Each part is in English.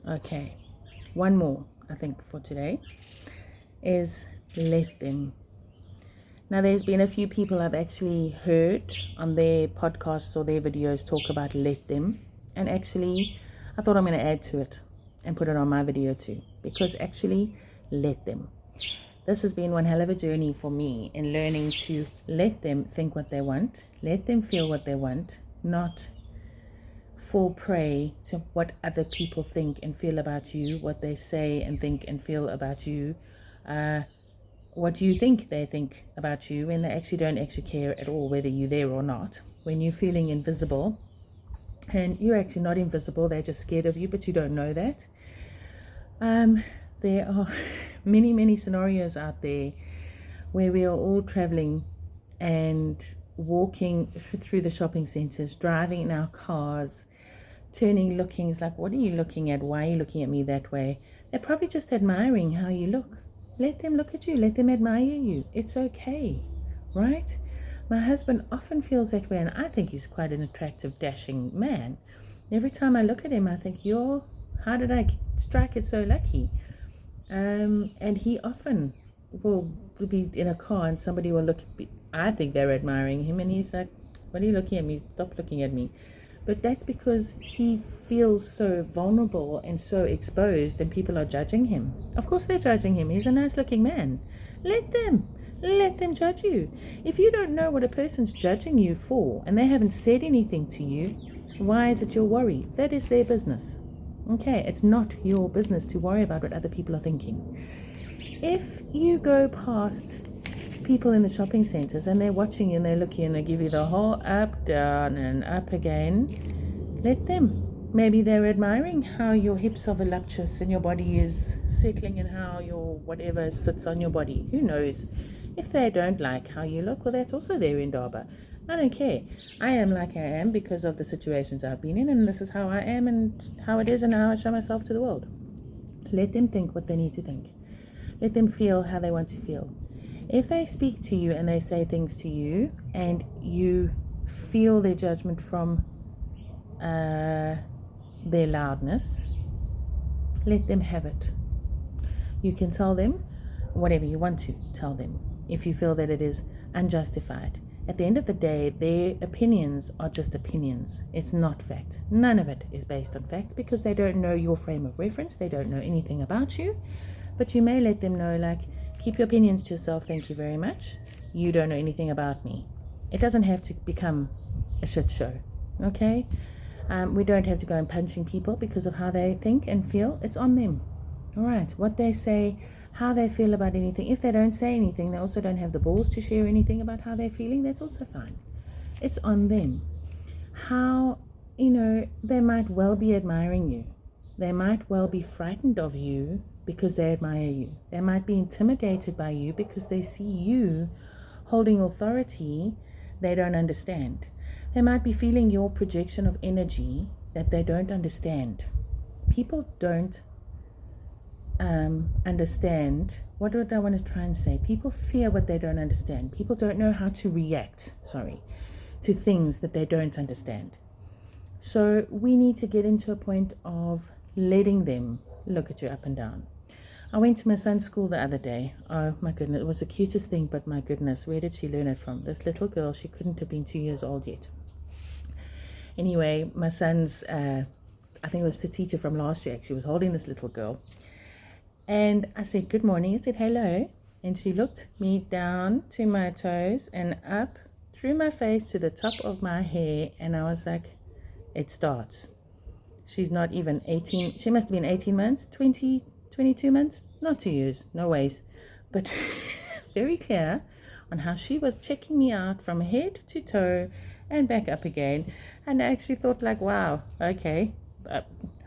Okay, one more, I think, for today is let them. Now, there's been a few people I've actually heard on their podcasts or their videos talk about let them. And actually, I thought I'm going to add to it and put it on my video too. Because actually, let them. This has been one hell of a journey for me in learning to let them think what they want, let them feel what they want, not fall prey to what other people think and feel about you, what they say and think and feel about you, what you think they think about you, when they actually don't actually care at all whether you're there or not, when you're feeling invisible. And you're actually not invisible, they're just scared of you, but you don't know that. There are many scenarios out there where we are all traveling and walking through the shopping centers, driving in our cars, turning, looking. It's like, what are you looking at? Why are you looking at me that way? They're probably just admiring how you look. Let them look at you. Let them admire you. It's okay, right? My husband often feels that way, and I think he's quite an attractive, dashing man. Every time I look at him, I think, how did I strike it so lucky? And he often will be in a car and somebody will I think they're admiring him, and he's like, what are you looking at me? Stop looking at me. But that's because he feels so vulnerable and so exposed, and people are judging him. Of course they're judging him. He's a nice looking man. Let them judge you. If you don't know what a person's judging you for and they haven't said anything to you, why is it your worry? That is their business. Okay, it's not your business to worry about what other people are thinking. If you go past people in the shopping centers and they're watching you and they're looking and they give you the whole up, down, and up again, let them. Maybe they're admiring how your hips are voluptuous and your body is settling and how your whatever sits on your body. Who knows? If they don't like how you look, well, that's also their indaba. I don't care. I am like I am because of the situations I've been in, and this is how I am and how it is and how I show myself to the world. Let them think what they need to think. Let them feel how they want to feel. If they speak to you and they say things to you and you feel their judgment from their loudness, let them have it. You can tell them whatever you want to tell them if you feel that it is unjustified. At the end of the day, their opinions are just opinions. It's not fact. None of it is based on fact because they don't know your frame of reference. They don't know anything about you. But you may let them know, like, keep your opinions to yourself, thank you very much. You don't know anything about me. It doesn't have to become a shit show, okay? We don't have to go and punching people because of how they think and feel. It's on them. All right, what they say, how they feel about anything. If they don't say anything, they also don't have the balls to share anything about how they're feeling. That's also fine. It's on them. How, they might well be admiring you. They might well be frightened of you because they admire you. They might be intimidated by you because they see you holding authority they don't understand. They might be feeling your projection of energy that they don't understand. People don't understand. What do I want to try and say? People fear what they don't understand. People don't know how to react, to things that they don't understand. So we need to get into a point of letting them look at you up and down. I went to my son's school the other day. Oh my goodness, it was the cutest thing, but my goodness, where did she learn it from? This little girl, she couldn't have been 2 years old yet. Anyway, my son's, I think it was the teacher from last year, actually was holding this little girl. And I said, good morning. I said, hello. And she looked me down to my toes and up through my face to the top of my hair. And I was like, it starts. She's not even 18. She must have been 18 months, 20, 22 months, not 2 years, no ways. But very clear on how she was checking me out from head to toe and back up again. And I actually thought, like, wow, okay.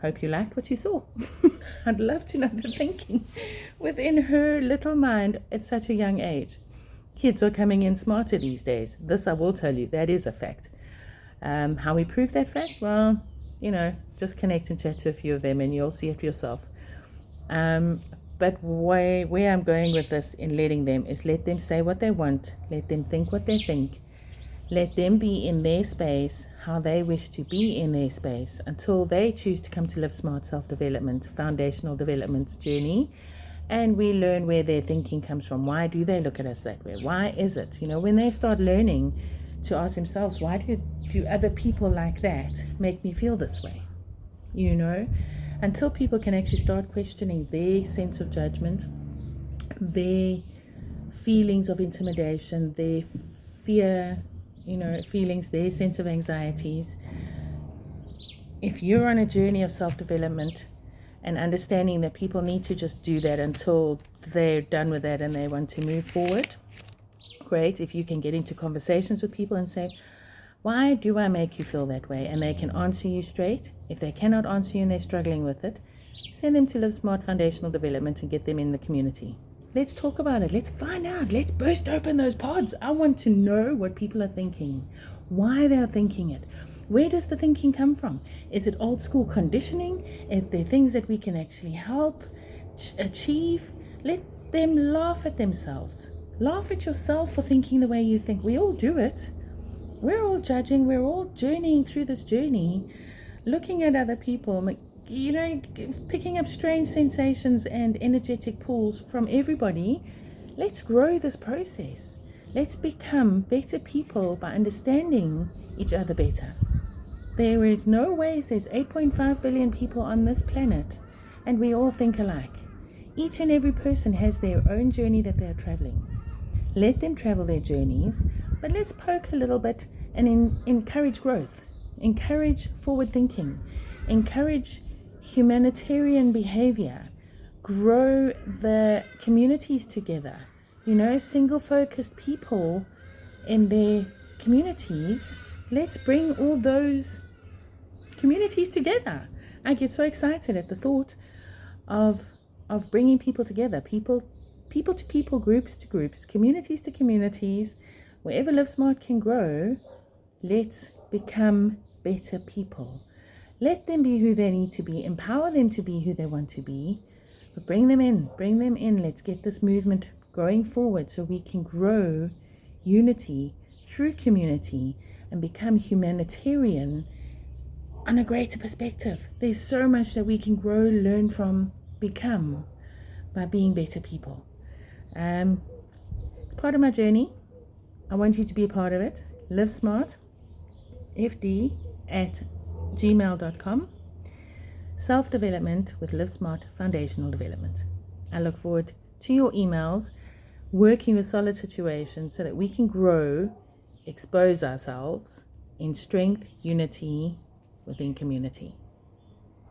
Hope you liked what you saw. I'd love to know the thinking within her little mind at such a young age. Kids are coming in smarter these days. This I will tell you, that is a fact. How we prove that fact? Well, just connect and chat to a few of them and you'll see it for yourself. But where I'm going with this in letting them is let them say what they want, let them think what they think, Let them be in their space how they wish to be in their space until they choose to come to Live Smart Self-Development, Foundational Development journey, and we learn where their thinking comes from. Why do they look at us that way? Why is it? When they start learning to ask themselves, why do other people like that make me feel this way? Until people can actually start questioning their sense of judgment, their feelings of intimidation, their fear, feelings, their sense of anxieties. If you're on a journey of self-development and understanding that people need to just do that until they're done with that and they want to move forward, great. If you can get into conversations with people and say, why do I make you feel that way? And they can answer you straight. If they cannot answer you and they're struggling with it, send them to Live Smart Foundational Development and get them in the community. Let's talk about it. Let's find out. Let's burst open those pods. I want to know what people are thinking, why they're thinking it. Where does the thinking come from? Is it old school conditioning? Is there things that we can actually help achieve? Let them laugh at themselves. Laugh at yourself for thinking the way you think. We all do it. We're all judging. We're all journeying through this journey, looking at other people, picking up strange sensations and energetic pulls from everybody. Let's grow this process. Let's become better people by understanding each other better. There is no ways. There's 8.5 billion people on this planet, and we all think alike. Each and every person has their own journey that they're traveling. Let them travel their journeys, but let's poke a little bit and encourage growth, encourage forward thinking, encourage humanitarian behavior, grow the communities together. Single-focused people in their communities. Let's bring all those communities together. I get so excited at the thought of bringing people together, people to people, groups to groups, communities to communities. Wherever Live Smart can grow, let's become better people. Let them be who they need to be. Empower them to be who they want to be. But bring them in. Let's get this movement going forward so we can grow unity through community and become humanitarian on a greater perspective. There's so much that we can grow, learn from, become by being better people. It's part of my journey. I want you to be a part of it. Live Smart, fd@gmail.com. Self-development with Live Smart Foundational Development. I look forward to your emails, working with solid situations so that we can grow, expose ourselves in strength, unity within community.